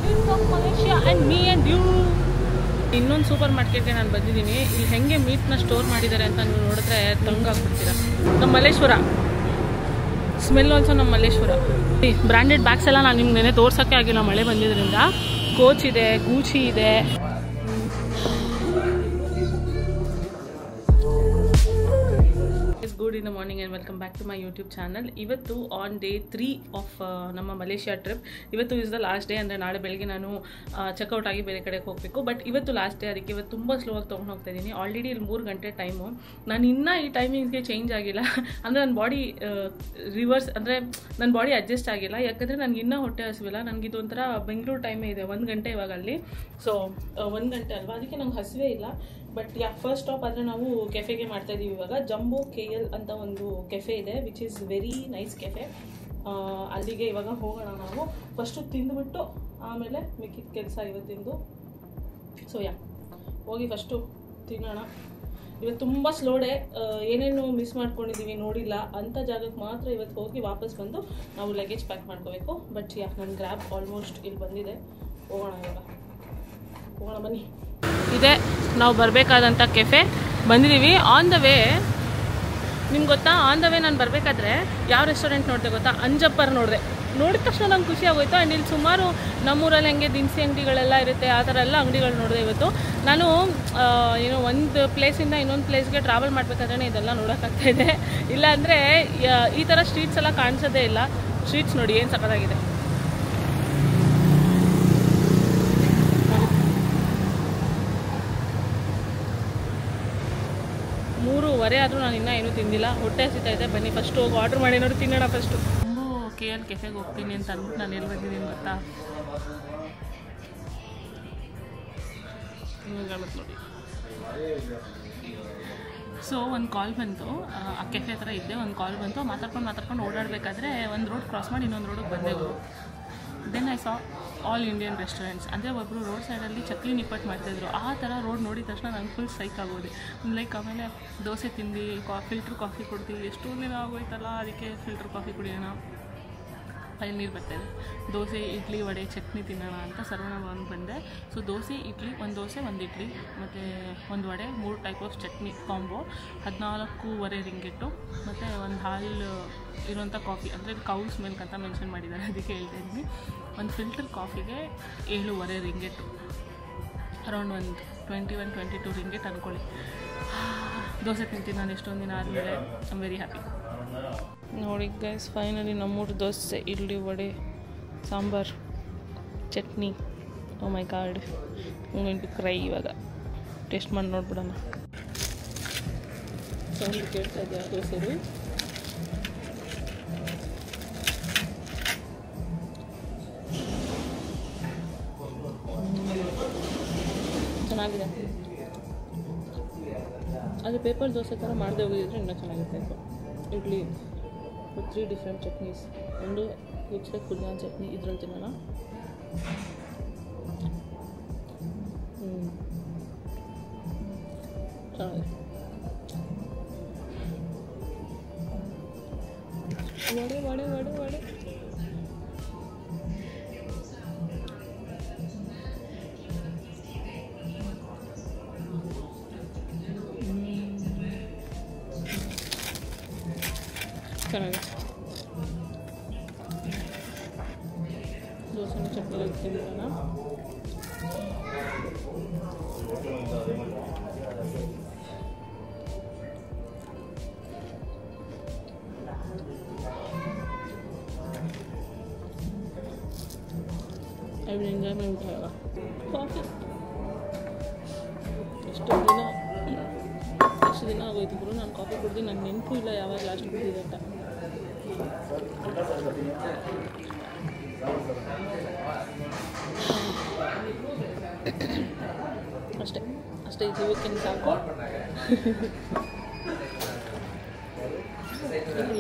Queens of Malaysia and me and you. ಇನ್ನೊಂದು super ಮಾರ್ಕೆಟ್ಗೆ ನಾನು ಬಂದಿದ್ದೀನಿ. ಇಲ್ಲಿ ಹೆಂಗೆ ಮೀಟ್ನ ಸ್ಟೋರ್ ಮಾಡಿದ್ದಾರೆ ಅಂತ ನೀವು ನೋಡಿದ್ರೆ ತಂಗಾಗ್ಬಿಡ್ತೀರಾ. ನಮ್ಮ ಮಲ್ಲೇಶ್ವರ ಸ್ಮೆಲ್ ಆಲ್ಸೋ ನಮ್ಮ ಮಲ್ಲೇಶ್ವರ. ಬ್ರ್ಯಾಂಡೆಡ್ ಬ್ಯಾಗ್ಸ್ ಎಲ್ಲ ನಾನು ನಿಮ್ಗೆ ನೆನೆ ತೋರ್ಸೋಕ್ಕೆ ಆಗಿಲ್ಲ ಮಳೆ ಬಂದಿದ್ದರಿಂದ. ಕೋಚ್ ಇದೆ, ಗೂಚಿ ಇದೆ. Good in the morning and welcome back to my YouTube channel. ಇವತ್ತು ಆನ್ ಡೇ 3 ಆಫ್ ನಮ್ಮ ಮಲೇಷ್ಯಾ ಟ್ರಿಪ್. ಇವತ್ತು ಇಸ್ ದ ಲಾಸ್ಟ್ ಡೇ. ಅಂದರೆ ನಾಳೆ ಬೆಳಗ್ಗೆ ನಾನು ಚೆಕ್ಔಟ್ ಆಗಿ ಬೇರೆ ಕಡೆಗೆ ಹೋಗಬೇಕು. ಬಟ್ ಇವತ್ತು ಲಾಸ್ಟ್ ಡೇ, ಅದಕ್ಕೆ ಇವತ್ತು ತುಂಬ ಸ್ಲೋ ಆಗಿ ತೊಗೊಂಡು ಹೋಗ್ತಾ ಇದ್ದೀನಿ. ಆಲ್ರೆಡಿ ಇಲ್ಲಿ 3 ಗಂಟೆ ಟೈಮು. ನಾನು ಇನ್ನೂ ಈ ಟೈಮಿಂಗ್ಸ್ಗೆ ಚೇಂಜ್ ಆಗಿಲ್ಲ. ಅಂದರೆ ನನ್ನ ಬಾಡಿ ರಿವರ್ಸ್, ಅಂದರೆ ನನ್ನ ಬಾಡಿ ಅಡ್ಜಸ್ಟ್ ಆಗಿಲ್ಲ. ಯಾಕಂದರೆ ನನಗೆ ಇನ್ನೂ ಹೊಟ್ಟೆ ಹಸಿವಿಲ್ಲ. ನನಗಿದು ಒಂಥರ ಬೆಂಗಳೂರು ಟೈಮೇ ಇದೆ, 1 ಗಂಟೆ ಇವಾಗ ಅಲ್ಲಿ. ಸೊ 1 ಗಂಟೆ ಅಲ್ವಾ, ಅದಕ್ಕೆ ನಂಗೆ ಹಸಿವೇ ಇಲ್ಲ. ಬಟ್ ಫಸ್ಟ್ ಸ್ಟಾಪ್ ಆದರೆ ನಾವು ಕೆಫೆಗೆ ಮಾಡ್ತಾ ಇದ್ದೀವಿ ಇವಾಗ. ಜಂಬೋ KL ಅಂತ ಒಂದು ಕೆಫೆ ಇದೆ, which is very nice cafe. ಅಲ್ಲಿಗೆ ಇವಾಗ ಹೋಗೋಣ ನಾವು. ಫಸ್ಟು ತಿಂದುಬಿಟ್ಟು ಆಮೇಲೆ ಮಿಕ್ಕಿದ ಕೆಲಸ ಇವತ್ತಿಂದು. ಸೊ ಹೋಗಿ ಫಸ್ಟು ತಿನ್ನೋಣ. ಇವತ್ತು ತುಂಬ ಸ್ಲೋ ಡೇ. ಏನೇನು ಮಿಸ್ ಮಾಡ್ಕೊಂಡಿದ್ದೀವಿ ನೋಡಿಲ್ಲ ಅಂಥ ಜಾಗಕ್ಕೆ ಮಾತ್ರ ಇವತ್ತು ಹೋಗಿ ವಾಪಸ್ ಬಂದು ನಾವು ಲಗೇಜ್ ಪ್ಯಾಕ್ ಮಾಡ್ಕೋಬೇಕು. ಬಟ್ ನನ್ನ ಗ್ರ್ಯಾಬ್ ಆಲ್ಮೋಸ್ಟ್ ಇಲ್ಲಿ ಬಂದಿದೆ. ಹೋಗೋಣ ಇವಾಗ, ಹೋಗೋಣ ಬನ್ನಿ. ಇದೆ ನಾವು ಬರಬೇಕಾದಂಥ ಕೆಫೆ. ಬಂದಿದ್ದೀವಿ. ಆನ್ ದ ವೇ ನಿಮ್ಗೆ ಗೊತ್ತಾ, ಆನ್ ದ ವೇ ನಾನು ಬರಬೇಕಾದ್ರೆ ಯಾವ ರೆಸ್ಟೋರೆಂಟ್ ನೋಡಿದೆ ಗೊತ್ತಾ? ಅಂಜಪ್ಪರ್ ನೋಡಿದೆ. ನೋಡಿದ ತಕ್ಷಣ ನಂಗೆ ಖುಷಿ ಆಗೋಯ್ತು. ಆ್ಯಂಡ್ ಇಲ್ಲಿ ಸುಮಾರು ನಮ್ಮೂರಲ್ಲಿ ಹೆಂಗೆ ದಿನಸಿ ಅಂಗಡಿಗಳೆಲ್ಲ ಇರುತ್ತೆ, ಆ ಥರ ಎಲ್ಲ ಅಂಗಡಿಗಳು ನೋಡಿದೆ ಇವತ್ತು. ನಾನು ಏನೋ ಒಂದು ಪ್ಲೇಸಿಂದ ಇನ್ನೊಂದು ಪ್ಲೇಸ್ಗೆ ಟ್ರಾವೆಲ್ ಮಾಡಬೇಕಾದ್ರೆ ಇದೆಲ್ಲ ನೋಡೋಕ್ಕಾಗ್ತಾಯಿದೆ. ಇಲ್ಲಾಂದರೆ ಈ ಥರ ಸ್ಟ್ರೀಟ್ಸ್ ಎಲ್ಲ ಕಾಣಿಸೋದೇ ಇಲ್ಲ. ಸ್ಟ್ರೀಟ್ಸ್ ನೋಡಿ ಏನು ಸಕ್ಕತ್ತಾಗಿದೆ. 3:15 ಆದರೂ ನಾನು ಇನ್ನೂ ಏನೂ ತಿಂದಿಲ್ಲ. ಹೊಟ್ಟೆ ಹಸಿತಾ ಇದೆ. ಬನ್ನಿ ಫಸ್ಟ್ ಹೋಗಿ ಆರ್ಡ್ರ್ ಮಾಡಿ ನೋಡಿ ತಿನ್ನೋಣ. ಫಸ್ಟು KL ಕೆಫೆಗೆ ಹೋಗ್ತೀನಿ ಅಂತ ಅಂದ್ಬಿಟ್ಟು ನಾನು ಎಲ್ಲಿ ಬಂದಿದ್ದೀನಿ ಗೊತ್ತಾ? ನೋಡಿ. ಸೊ ಒಂದು ಕಾಲ್ ಬಂತು. ಆ ಕೆಫೆ ಹತ್ರ ಇದ್ದೆ, ಒಂದು ಕಾಲ್ ಬಂತು. ಮಾತಾಡ್ಕೊಂಡು ಓಡಾಡಬೇಕಾದ್ರೆ ಒಂದು ರೋಡ್ ಕ್ರಾಸ್ ಮಾಡಿ ಇನ್ನೊಂದು ರೋಡಿಗೆ ಬಂದೆವು. Then I saw all Indian restaurants. ಅಂದರೆ ಒಬ್ಬರು ರೋಡ್ ಸೈಡಲ್ಲಿ ಚಕ್ಲಿ ನಿಪ್ಪಟ್ಟು ಮಾಡ್ತಾಯಿದ್ರು. ಆ ಥರ ರೋಡ್ ನೋಡಿದ ತಕ್ಷಣ ನಂಗೆ ಫುಲ್ ಸೈಕ್ ಆಗೋದೆ. ಲೈಕ್ ಆಮೇಲೆ ದೋಸೆ ತಿಂದು ಫಿಲ್ಟ್ರ್ ಕಾಫಿ ಕೊಡ್ತೀವಿ. ಎಷ್ಟೋ ದಿನ ಆಗೋಯ್ತಲ್ಲ, ಅದಕ್ಕೆ ಫಿಲ್ಟ್ರ್ ಕಾಫಿ ಕುಡಿಯೋಣ. ಅಲ್ಲಿ ನೀರು ಬರ್ತಾಯಿದೆ. ದೋಸೆ, ಇಡ್ಲಿ, ವಡೆ, ಚಟ್ನಿ ತಿನ್ನೋಣ ಅಂತ ಸರ್ವಣಭವನ್ಗೆ ಬಂದೆ. ಸೊ ದೋಸೆ, ಇಡ್ಲಿ, ಒಂದು ದೋಸೆ, ಒಂದು ಇಡ್ಲಿ ಮತ್ತು ಒಂದು vada, 3 type of chutney combo 14.25 ರಿಂಗಿಟ್ಟು. ಮತ್ತು ಒಂದು ಹಾಲು ಇರುವಂಥ ಕಾಫಿ, ಅಂದರೆ ಕೌಸ್ ಮಿಲ್ಕ್ ಅಂತ ಮೆನ್ಷನ್ ಮಾಡಿದ್ದಾರೆ, ಅದಕ್ಕೆ ಹೇಳ್ತಾ ಇದ್ದೀನಿ. ಒಂದು ಫಿಲ್ಟರ್ ಕಾಫಿಗೆ 7.25 ರಿಂಗಿಟ್ಟು. ಅರೌಂಡ್ ಒಂದು 21-22 ರಿಂಗಿಟ್ ಅಂದ್ಕೊಳ್ಳಿ. ದೋಸೆ ತಿಂತೀನಿ ನಾನು ಎಷ್ಟೊಂದು ದಿನ ಆದಮೇಲೆ. I am very happy. ನೋಡಿ ಗೈಸ್, ಫೈನಲಿ ನಮ್ಮೂರು ದೋಸೆ, ಇಡ್ಲಿ, ವಡೆ, ಸಾಂಬಾರು, ಚಟ್ನಿ. ಓ ಮೈ ಗಾಡ್, ಇಂಟು ಕ್ರೈ. ಇವಾಗ ಟೇಸ್ಟ್ ಮಾಡಿ ನೋಡ್ಬಿಡೋಣ. ಸೌಂಡ್ ಕೇಳ್ತಾ ಇದೆಯಾ ದೋಸೆದು? ಚೆನ್ನಾಗಿದೆ. ಅದು ಪೇಪರ್ ದೋಸೆ ಥರ ಮಾಡದೆ ಹೋಗಿದ್ರೆ ಇನ್ನೂ ಚೆನ್ನಾಗಿರ್ತಾಯಿತ್ತು. ಇಡ್ಲಿ 3 ಡಿಫ್ರೆಂಟ್ ಚಟ್ನೀಸ್. ಒಂದು ಲುಕ್ಸ್ ಲೈಕ್ ಪುದೀನ ಚಟ್ನಿ, ಇದ್ರಲ್ಲಿ ತಿನ್ನೋಣ. ಚೆನ್ನಾಗಿದೆ. ವಡೆ ವಡೆ ವಡೆ ವಡೆ ಚೆನ್ನಾಗಿದೆ. ದೋಸೆನ ಚಟ್ನಿ ತಿನ್ನೋಣ. ಐ ವಿಲ್ ಎಂಜಾಯ್ ಮೈ ಊಟ. ಇವಾಗ ಕಾಫಿ ಎಷ್ಟು ದಿನ ಆಗೋಯ್ತು ಗುರು ನಾನು ಕಾಫಿ ಕುಡ್ದು. ನಂಗೆ ನೆನಪು ಇಲ್ಲ ಯಾವಾಗ ಲಾಸ್ಟ್ ಕುಡಿದಿದೆ ಅಂತ. ಅಷ್ಟೇ ಜೀವಕ್ಕಿಂತ ಸಾಕು.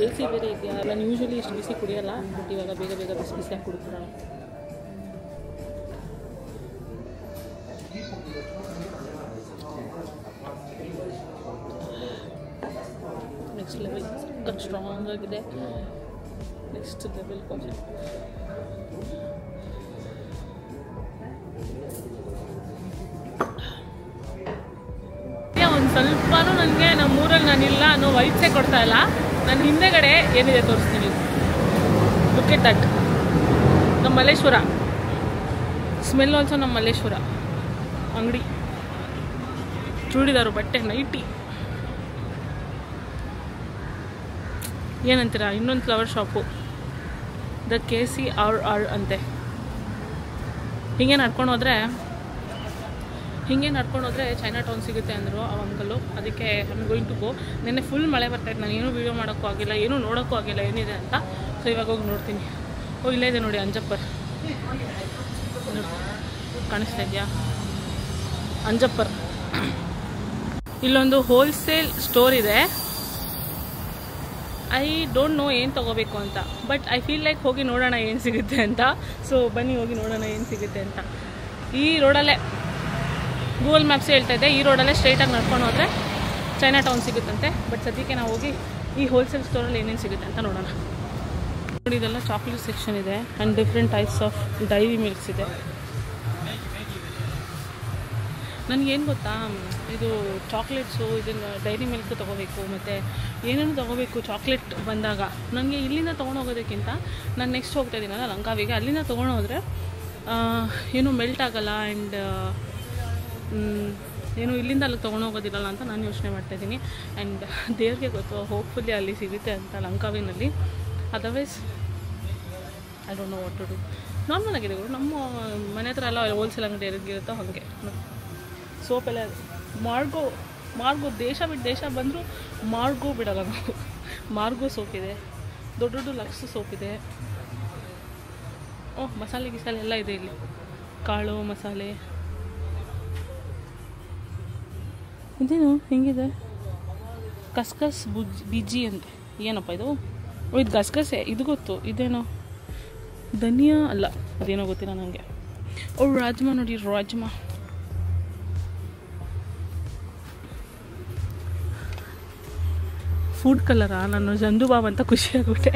AC ಬೇರೆ ಇದೆಯಾ? ನಾನು ಯೂಶ್ವಲಿ ಇಷ್ಟು ಬಿಸಿ ಕುಡಿಯೋಲ್ಲ, ಬಟ್ ಇವಾಗ ಬೇಗ ಬಿಸಿಯಾಗಿ ಕುಡಿದ್ಬಿಡೋಣ. ನೆಕ್ಸ್ಟ್ ಲೆವೆಲ್ ಸಖತ್ ಸ್ಟ್ರಾಂಗ್ ಆಗಿದೆ. Next level coffee. ಒಂದು ಸ್ವಲ್ಪನೂ ನನಗೆ ನಮ್ಮೂರಲ್ಲಿ ನಾನಿಲ್ಲ ಅನ್ನೋ ವೈಬ್ಸೇ ಕೊಡ್ತಾ ಇಲ್ಲ. ನನ್ನ ಹಿಂದೆಗಡೆ ಏನಿದೆ ತೋರಿಸ್ತೀನಿ. Look at that. ನಮ್ಮ ಮಲ್ಲೇಶ್ವರ ಸ್ಮೆಲ್ ಆಲ್ಸೋ. ನಮ್ಮ ಮಲ್ಲೇಶ್ವರ ಅಂಗಡಿ ಚೂಡಿದಾರು, ಬಟ್ಟೆ, ನೈಟಿ, ಏನಂತೀರಾ, ಇನ್ನೊಂದು ಫ್ಲವರ್ ಶಾಪು, ದ KCRR ಅಂತೆ. ಹಿಂಗೆ ನಡ್ಕೊಂಡು ಹೋದರೆ ಚೈನಾ ಟೌನ್ ಸಿಗುತ್ತೆ ಅಂದರು ಆ ಅಂಕಲು. ಅದಕ್ಕೆ ಐ ಗೋಯಿಂಗ್ ಟು ಗೋ. ನೆನ್ನೆ ಫುಲ್ ಮಳೆ ಬರ್ತಾಯಿತ್ತು, ನಾನು ಏನೂ ವೀಡಿಯೋ ಮಾಡೋಕ್ಕೂ ಆಗಿಲ್ಲ, ಏನೂ ನೋಡೋಕ್ಕೂ ಆಗಿಲ್ಲ ಏನಿದೆ ಅಂತ. ಸೊ ಇವಾಗ ಹೋಗಿ ನೋಡ್ತೀನಿ. ಇಲ್ಲೇ ಇದೆ ನೋಡಿ ಅಂಜಪ್ಪರ್. ಕಾಣಿಸ್ತಾ ಇದೆಯಾ ಅಂಜಪ್ಪರ್? ಇಲ್ಲೊಂದು ಹೋಲ್ಸೇಲ್ ಸ್ಟೋರ್ ಇದೆ. ಐ ಡೋಂಟ್ ನೋ ಏನು ತೊಗೋಬೇಕು ಅಂತ, ಬಟ್ ಐ ಫೀಲ್ ಲೈಕ್ ಹೋಗಿ ನೋಡೋಣ ಏನು ಸಿಗುತ್ತೆ ಅಂತ. ಸೊ ಬನ್ನಿ ಹೋಗಿ ನೋಡೋಣ ಏನು ಸಿಗುತ್ತೆ ಅಂತ. ಈ ರೋಡಲ್ಲೇ ಗೂಗಲ್ ಮ್ಯಾಪ್ಸೇ ಹೇಳ್ತಾ ಇದೆ, ಈ ರೋಡಲ್ಲೇ ಸ್ಟ್ರೈಟಾಗಿ ನಡ್ಕೊಂಡು ಹೋದರೆ ಚೈನಾ ಟೌನ್ ಸಿಗುತ್ತಂತೆ. ಬಟ್ ಸದ್ಯಕ್ಕೆ ನಾವು ಹೋಗಿ ಈ ಹೋಲ್ಸೇಲ್ ಸ್ಟೋರಲ್ಲಿ ಏನೇನು ಸಿಗುತ್ತೆ ಅಂತ ನೋಡೋಣ. ನೋಡಿ, ಇದೆಲ್ಲ ಚಾಕ್ಲೇಟ್ ಸೆಕ್ಷನ್ ಇದೆ and different types of dairy milks ಇದೆ. ನನಗೇನು ಗೊತ್ತಾ, ಇದು ಚಾಕ್ಲೇಟ್ಸು, ಇದನ್ನು ಡೈರಿ ಮಿಲ್ಕ್ ತೊಗೋಬೇಕು, ಮತ್ತು ಏನೇನು ತೊಗೋಬೇಕು ಚಾಕ್ಲೇಟ್ ಬಂದಾಗ. ನನಗೆ ಇಲ್ಲಿಂದ ತೊಗೊಂಡೋಗೋದಕ್ಕಿಂತ ನಾನು ನೆಕ್ಸ್ಟ್ ಹೋಗ್ತಾ ಇದ್ದೀನಲ್ಲ ಲಂಕಾವಿಗೆ, ಅಲ್ಲಿಂದ ತೊಗೊಂಡೋದ್ರೆ ಏನೂ ಮೆಲ್ಟ್ ಆಗೋಲ್ಲ ಆ್ಯಂಡ್ ಏನು ಇಲ್ಲಿಂದ ಅಲ್ಲಿಗೆ ತೊಗೊಂಡೋಗೋದಿರಲ್ಲ ಅಂತ ನಾನು ಯೋಚನೆ ಮಾಡ್ತಾಯಿದ್ದೀನಿ. ಆ್ಯಂಡ್ ದೇವ್ರಿಗೆ ಗೊತ್ತು, ಹೋಪ್ಫುಲ್ಲಿ ಅಲ್ಲಿ ಸಿಗುತ್ತೆ ಅಂತ ಲಂಕಾವಿನಲ್ಲಿ. Otherwise I don't know what to do. Normal ಆಗಿದೆ ಗುರು, ನಮ್ಮ ಮನೆ ಹತ್ರ ಎಲ್ಲ ಹೋಲ್ಸೇಲ್ ಅಂಗಡಿ ಇರುತ್ತೋ ಹಾಗೆ. ಸೋಪ್ ಎಲ್ಲ ಮಾರ್ಗೋ ದೇಶ ಬಿಟ್ಟು ದೇಶ ಬಂದರೂ ಮಾರ್ಗೋ ಬಿಡೋಲ್ಲ ನಾವು. ಮಾರ್ಗೋ ಸೋಪ್ ಇದೆ, ದೊಡ್ಡ ದೊಡ್ಡ ಲಕ್ಸ್ ಸೋಪ್ ಇದೆ. ಮಸಾಲೆ ಗಿಸಾಲೆ ಎಲ್ಲ ಇದೆ ಇಲ್ಲಿ, ಕಾಳು ಮಸಾಲೆ. ಇದೇನು ಹೆಂಗಿದೆ? ಕಸ್ಕಸ್ ಬಿಜಿ ಅಂತೆ. ಏನಪ್ಪ ಇದು? ಇದು ಗಸಗಸೆ, ಇದು ಗೊತ್ತು. ಇದೇನೋ ಧನಿಯಾ ಅಲ್ಲ, ಅದೇನೋ ಗೊತ್ತಿಲ್ಲ ನನಗೆ. ರಾಜ್ಮಾ ನೋಡಿ, ರಾಜ್ಮಾ. ಫುಡ್ ಕಲರಾ? ನಾನು ಜಂದುಬಾಬ್ ಅಂತ ಖುಷಿಯಾಗ್ಬಿಟ್ಟೆ.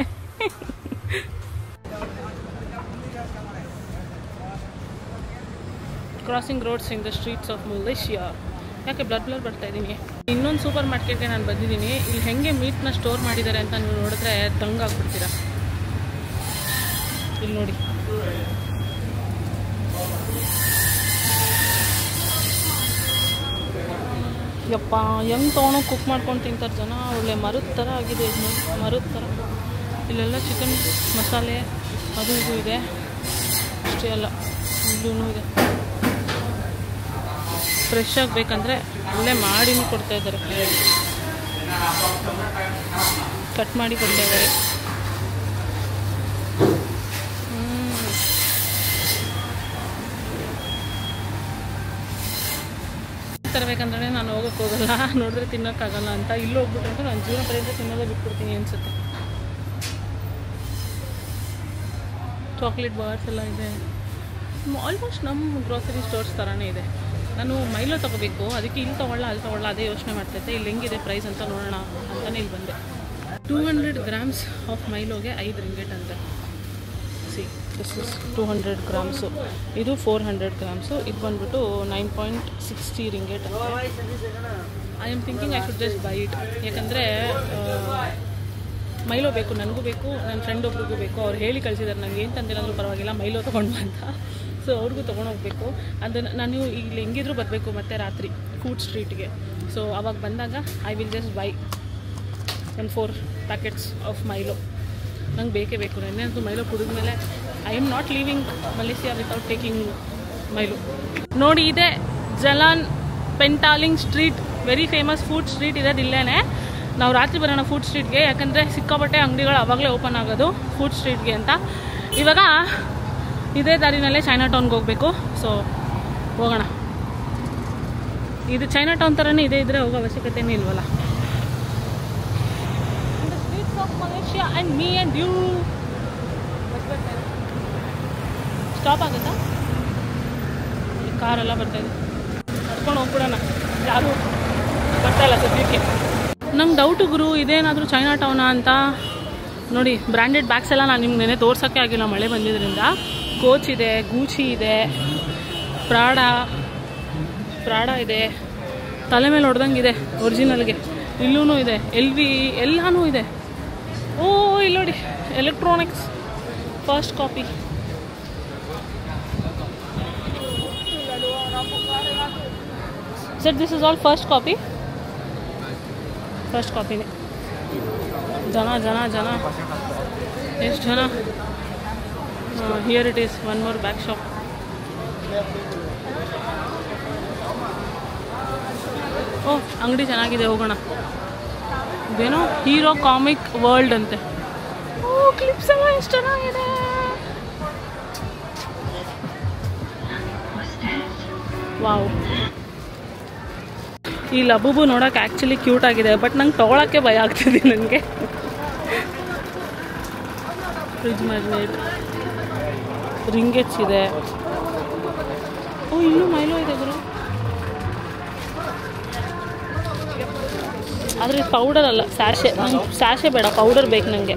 Crossing roads in the streets of Malaysia. ಯಾಕೆ ಬ್ಲರ್ ಬರ್ತಾ ಇದ್ದೀನಿ. ಇನ್ನೊಂದು ಸೂಪರ್ ಮಾರ್ಕೆಟ್ಗೆ ನಾನು ಬಂದಿದ್ದೀನಿ. ಇಲ್ಲಿ ಹೆಂಗೆ ಮೀಟ್ನ ಸ್ಟೋರ್ ಮಾಡಿದ್ದಾರೆ ಅಂತ ನೀವು ನೋಡಿದ್ರೆ ದಂಗಾಗ್ಬಿಡ್ತೀರಾ. ಇಲ್ಲಿ ನೋಡಿ, ಯಪ್ಪ ಹೆಂಗೆ ತೊಗೊಂಡು ಕುಕ್ ಮಾಡ್ಕೊಂಡು ತಿಂತಾರೆ ಜನ. ಒಳ್ಳೆ ಮರದ ಥರ ಆಗಿದೆ ಇದು, ಮರದ ಥರ. ಇಲ್ಲೆಲ್ಲ ಚಿಕನ್ ಮಸಾಲೆ ಅದು ಇದು ಇದೆ. ಅಷ್ಟೇ ಅಲ್ಲ, ಇಲ್ಲೂ ಇದೆ. ಫ್ರೆಶ್ ಆಗಬೇಕಂದ್ರೆ ಅಲ್ಲೇ ಮಾಡಿನೂ ಕೊಡ್ತಾಯಿದ್ದಾರೆ, ಕಟ್ ಮಾಡಿ ಕೊಡ್ತಾಯಿದ್ದಾರೆ. ತರಬೇಕಂದ್ರೆ ನಾನು ಹೋಗೋಕ್ಕೋಗಲ್ಲ, ನೋಡಿದ್ರೆ ತಿನ್ನೋಕ್ಕಾಗಲ್ಲ ಅಂತ. ಇಲ್ಲಿ ಹೋಗ್ಬಿಟ್ರಂತೂ ನಾನು ಜೀವನ ಪರ್ಯಂತ ತಿನ್ನೋದೇ ಬಿಟ್ಬಿಡ್ತೀನಿ ಅನಿಸುತ್ತೆ. ಚಾಕ್ಲೇಟ್ ಬಾರ್ಸ್ ಎಲ್ಲ ಇದೆ. ಆಲ್ಮೋಸ್ಟ್ ನಮ್ಮ ಗ್ರೋಸರಿ ಸ್ಟೋರ್ಸ್ ಥರನೇ ಇದೆ. ನಾನು ಮೈಲೋ ತೊಗೋಬೇಕು, ಅದಕ್ಕೆ ಇಲ್ಲಿ ತೊಗೊಳ್ಳ ಅಲ್ಲಿ ತೊಗೊಳ್ಳ ಅದೇ ಯೋಚನೆ ಮಾಡ್ತೈತೆ. ಇಲ್ಲಿ ಹೆಂಗಿದೆ ಪ್ರೈಸ್ ಅಂತ ನೋಡೋಣ ಅಂತಲೇ ಇಲ್ಲಿ ಬಂದೆ. 200 grams ಆಫ್ ಮೈಲೋಗೆ 5 ರಿಂಗಿಟ್ ಅಂತೆ. See this is 200 grams. ಇದು 400 grams. ಇದು ಬಂದ್ಬಿಟ್ಟು 9.60 ರಿಂಗಿಟ್ ಅಂತ. I am thinking I should just by it. ಯಾಕಂದರೆ ಮೈಲೋ ಬೇಕು, ನನಗೂ ಬೇಕು, ನನ್ನ ಫ್ರೆಂಡ್ ಒಬ್ರಿಗೂ ಬೇಕು. ಅವ್ರು ಹೇಳಿ ಕಳಿಸಿದ್ದಾರೆ ನನಗೆ, ಏನು ತಂದಿಲ್ಲ ಪರವಾಗಿಲ್ಲ ಮೈಲೋ ತೊಗೊಂಡು ಅಂತ. ಸೊ ಅವ್ರಿಗೂ ತೊಗೊಂಡೋಗ್ಬೇಕು. ಅದನ್ನು ನಾನು ಇಲ್ಲಿ ಹೆಂಗಿದ್ರು ಬರಬೇಕು ಮತ್ತು ರಾತ್ರಿ ಫುಡ್ ಸ್ಟ್ರೀಟ್ಗೆ. ಸೊ ಅವಾಗ ಬಂದಾಗ I will just buy 4 packets of Milo. ನಂಗೆ ಬೇಕೇ ಬೇಕು. ನೆನ್ನೆಂತೂ ಮೈಲೋ ಕುಡಿದ್ಮೇಲೆ I am not leaving Malaysia without taking Milo. ನೋಡಿ, ಇದೆ Jalan Petaling street, very famous food street ಇದೆ ಇಲ್ಲೇ. ನಾವು ರಾತ್ರಿ ಬರೋಣ ಫುಡ್ ಸ್ಟ್ರೀಟ್ಗೆ, ಯಾಕಂದರೆ ಸಿಕ್ಕಾಪಟ್ಟೆ ಅಂಗಡಿಗಳು ಆವಾಗಲೇ ಓಪನ್ ಆಗೋದು ಫುಡ್ ಸ್ಟ್ರೀಟ್ಗೆ ಅಂತ. ಇವಾಗ ಇದೇ ದಾರಿನಲ್ಲೇ ಚೈನಾ ಟೌನ್ಗೆ ಹೋಗಬೇಕು. ಸೊ ಹೋಗೋಣ. ಇದು ಚೈನಾ ಟೌನ್ ಥರನೇ ಇದೆ, ಇದ್ದರೆ ಹೋಗೋ ಅವಶ್ಯಕತೆಯೇ ಇಲ್ವಲ್ಲ. Streets of Malaysia and me and you. Stop ಆಗುತ್ತಾ? ಕಾರೆಲ್ಲ ಬರ್ತಾಯಿದೆ, ನಡ್ಕೊಂಡು ಹೋಗ್ಬಿಡೋಣ. ಯಾರು ಬರ್ತಾಯಿಲ್ಲ ಸದ್ಯಕ್ಕೆ. ನಂಗೆ ಡೌಟು ಗುರು, ಇದೇನಾದರೂ ಚೈನಾ ಟೌನಾ ಅಂತ. ನೋಡಿ, ಬ್ರ್ಯಾಂಡೆಡ್ ಬ್ಯಾಗ್ಸ್ ಎಲ್ಲ ನಾನು ನಿಮ್ಗೆ ನೆನೆ ತೋರ್ಸೋಕ್ಕೆ ಆಗಿಲ್ಲ ಮಳೆ ಬಂದಿದ್ದರಿಂದ. ಕೋಚ್ ಇದೆ, ಗೂಚಿ ಇದೆ, ಪ್ರಾಡಾ ಇದೆ, ತಲೆ ಮೇಲೆ ಹೊಡೆದಂಗಿದೆ ಒರಿಜಿನಲ್ಗೆ. ಇಲ್ಲೂ ಇದೆ, LV ಎಲ್ಲನೂ ಇದೆ. ಓ ಇಲ್ಲಿ ನೋಡಿ, electronics first copy. Sir this is all first copy. First ಕಾಪಿನೇ. ಜನ ಜನ ಜನ ಎಷ್ಟು ಜನ. Here it is one more back shop. ಓ ಅಂಗಡಿ ಚೆನ್ನಾಗಿದೆ, ಹೋಗೋಣ. ಇದೇನೋ ಹೀರೋ ಕಾಮಿಕ್ ವರ್ಲ್ಡ್ ಅಂತೆ. ಓ ಕ್ಲಿಪ್ಸ್ ಎಲ್ಲ ಎಷ್ಟು ಚೆನ್ನಾಗಿದೆ. ವಾವ್. ಈ ಲಬೂಬು ನೋಡೋಕೆ ಆ್ಯಕ್ಚುಲಿ ಕ್ಯೂಟ್ ಆಗಿದೆ, ಬಟ್ ನಂಗೆ ತೊಗೊಳಕ್ಕೆ ಭಯ ಆಗ್ತಿದೆ ನನಗೆ. ಫ್ರಿಜ್ ಮ್ಯಾಗ್ನೆಟ್, ರಿಂಗೆಟ್ಸ್ ಇದೆ. ಓ ಇನ್ನೂ ಮೈಲೋ ಇದೆ ಗುರು. ಆದರೆ ಇದು ಪೌಡರ್ ಅಲ್ಲ, ಸ್ಯಾಶೆ. ನಂಗೆ ಸ್ಯಾಶೆ ಬೇಡ, ಪೌಡರ್ ಬೇಕು ನನಗೆ.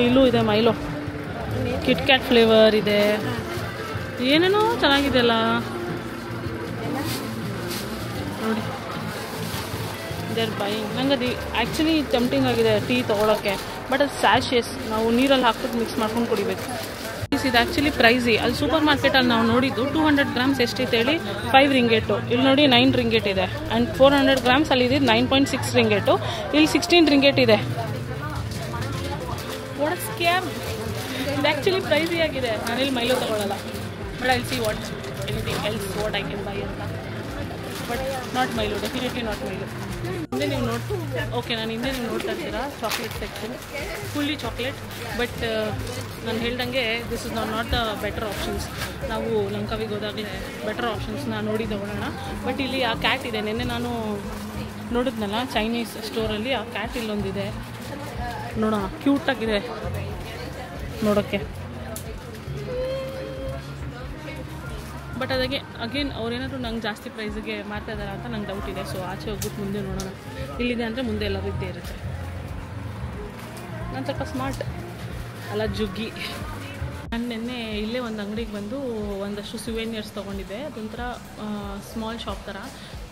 ಇಲ್ಲೂ ಇದೆ ಮೈಲೋ, ಕಿಟ್ ಕ್ಯಾಟ್ ಫ್ಲೇವರ್ ಇದೆ. ಏನೇನೋ ಚೆನ್ನಾಗಿದೆಯಲ್ಲ ನೋಡಿ. They're buying. ನಂಗೆ ಅದು ಆ್ಯಕ್ಚುಲಿ ಟೆಂಪ್ಟಿಂಗ್ ಆಗಿದೆ ಟೀ ತೊಗೊಳಕ್ಕೆ, ಬಟ್ ಅದು ಸ್ಯಾಶೆಸ್ ನಾವು ನೀರಲ್ಲಿ ಹಾಕ್ಬಿಟ್ಟು ಮಿಕ್ಸ್ ಮಾಡ್ಕೊಂಡು ಕುಡಿಬೇಕು. ಇದು ಆ್ಯಕ್ಚುಲಿ ಪ್ರೈಸಿ. ಅಲ್ಲಿ ಸೂಪರ್ ಮಾರ್ಕೆಟಲ್ಲಿ ನಾವು ನೋಡಿದ್ದು 200 ಗ್ರಾಮ್ಸ್ ಎಷ್ಟಿತ್ತು ಹೇಳಿ, 5 ರಿಂಗೇಟು. ಇಲ್ಲಿ ನೋಡಿ 9 ರಿಂಗೇಟ್ ಇದೆ. ಆ್ಯಂಡ್ 400 ಗ್ರಾಮ್ಸ್ ಅಲ್ಲಿ ಇದ್ದಿದ್ದು 9.6 ರಿಂಗೇಟು. ಇಲ್ಲಿ 16 ರಿಂಗೇಟ್ ಇದೆ. What a scam. ಇದು ಆ್ಯಕ್ಚುಲಿ ಪ್ರೈಸಿ ಆಗಿದೆ. ನಾನಿಲ್ಲಿ ಮೈಲೋ ತೊಗೊಳ್ಳಲ್ಲ, but I see what anything else what I can buy ಅಂತ. But not Milo, definitely not Milo. ಹಿಂದೆ ನೀವು ಓಕೆ, ನಾನು ಹಿಂದೆ ನೀವು ನೋಡ್ತಾ ಇರ್ತೀರಾ chocolate section, fully chocolate. But ನಾನು ಹೇಳ್ದಂಗೆ this is not the better options. ನಾವು ಲಂಕಾವಿಗೆ ಹೋದಾಗಲೇ ಬೆಟರ್ ಆಪ್ಷನ್ಸ್ನ ನೋಡಿ ತಗೊಳ್ಳೋಣ. ಬಟ್ ಇಲ್ಲಿ ಆ ಕ್ಯಾಟ್ ಇದೆ. ನೆನ್ನೆ ನಾನು ನೋಡಿದ್ನಲ್ಲ ಚೈನೀಸ್ ಸ್ಟೋರಲ್ಲಿ, ಆ ಕ್ಯಾಟ್ ಇಲ್ಲೊಂದಿದೆ ನೋಡೋಣ. ಕ್ಯೂಟಾಗಿದೆ ನೋಡೋಕ್ಕೆ. ಬಟ್ ಅದಾಗೆ ಅಗೇನ್ ಅವ್ರೇನಾದರೂ ನಂಗೆ ಜಾಸ್ತಿ ಪ್ರೈಸಿಗೆ ಮಾರ್ತಾ ಇದ್ದಾರೆ ಅಂತ ನಂಗೆ ಡೌಟ್ ಇದೆ. ಸೊ ಆಚೆ ಹೋಗ್ಬಿಟ್ಟು ಮುಂದೆ ನೋಡೋಣ. ಇಲ್ಲಿದೆ ಅಂದರೆ ಮುಂದೆ ಎಲ್ಲರೂ ಇದ್ದೇ ಇರುತ್ತೆ. ನಾನು ಸ್ವಲ್ಪ ಸ್ಮಾರ್ಟ್ ಅಲ್ಲ, ಜುಗ್ಗಿ. ನಾನು ನಿನ್ನೆ ಇಲ್ಲೇ ಒಂದು ಅಂಗಡಿಗೆ ಬಂದು ಒಂದಷ್ಟು ಸಿವೆನಿಯರ್ಸ್ ತೊಗೊಂಡಿದ್ದೆ. ಅದೊಂಥರ ಸ್ಮಾಲ್ ಶಾಪ್ ಥರ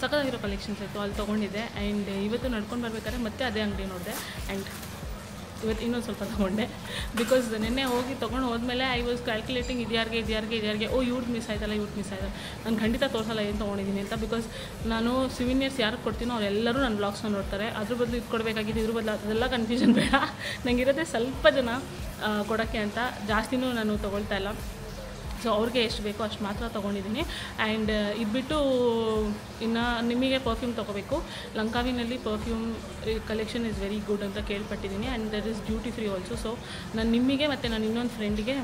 ಸಕ್ಕತ್ತಾಗಿರೋ ಕಲೆಕ್ಷನ್ಸ್ ಇತ್ತು, ಅಲ್ಲಿ ತೊಗೊಂಡಿದ್ದೆ. ಆ್ಯಂಡ್ ಇವತ್ತು ನಡ್ಕೊಂಡು ಬರ್ಬೇಕಾದ್ರೆ ಮತ್ತೆ ಅದೇ ಅಂಗಡಿ ನೋಡಿದೆ. ಆ್ಯಂಡ್ ಇವತ್ತು ಇನ್ನೊಂದು ಸ್ವಲ್ಪ ತೊಗೊಂಡೆ. ಬಿಕಾಸ್ ನಿನ್ನೆ ಹೋಗಿ ತೊಗೊಂಡು ಹೋದ್ಮೇಲೆ ಐ ವಾಸ್ ಕ್ಯಾಲ್ಕುಲೇಟಿಂಗ್ ಇದ್ಯಾರಿಗೆ ಓ ಇವ್ರದ್ದು ಮಿಸ್ ಆಯ್ತಲ್ಲ, ನಾನು ಖಂಡಿತ ತೋರಿಸಲ್ಲ ಏನು ತೊಗೊಂಡಿದ್ದೀನಿ ಅಂತ. ಬಿಕಾಸ್ ನಾನು ಸಿವಿನಿಯರ್ಸ್ ಯಾರಿಗೆ ಕೊಡ್ತೀನೋ ಅವರೆಲ್ಲರೂ ನನ್ನ ಬ್ಲಾಗ್ಸ್ನ ನೋಡ್ತಾರೆ. ಅದ್ರ ಬದಲು ಇದು ಕೊಡಬೇಕಾಗಿದ್ದು, ಇದ್ರ ಬದಲು ಅದೆಲ್ಲ ಕನ್ಫ್ಯೂಷನ್ ಬೇಡ. ನನಗಿರೋದೇ ಸ್ವಲ್ಪ ಜನ ಕೊಡೋಕ್ಕೆ ಅಂತ, ಜಾಸ್ತಿನೂ ನಾನು ತೊಗೊಳ್ತಾ ಇಲ್ಲ. ಸೊ ಅವ್ರಿಗೆ ಎಷ್ಟು ಬೇಕೋ ಅಷ್ಟು ಮಾತ್ರ ತೊಗೊಂಡಿದ್ದೀನಿ. ಆ್ಯಂಡ್ ಇದು ಬಿಟ್ಟು ಇನ್ನು ನಿಮಗೆ ಪರ್ಫ್ಯೂಮ್ ತೊಗೋಬೇಕು. ಲಂಕಾವಿನಲ್ಲಿ perfume collection is very good ಅಂತ ಕೇಳ್ಪಟ್ಟಿದ್ದೀನಿ. And that is duty free also. So ನಾನು ನಿಮಗೆ ಮತ್ತು ನಾನು ಇನ್ನೊಂದು ಫ್ರೆಂಡಿಗೆ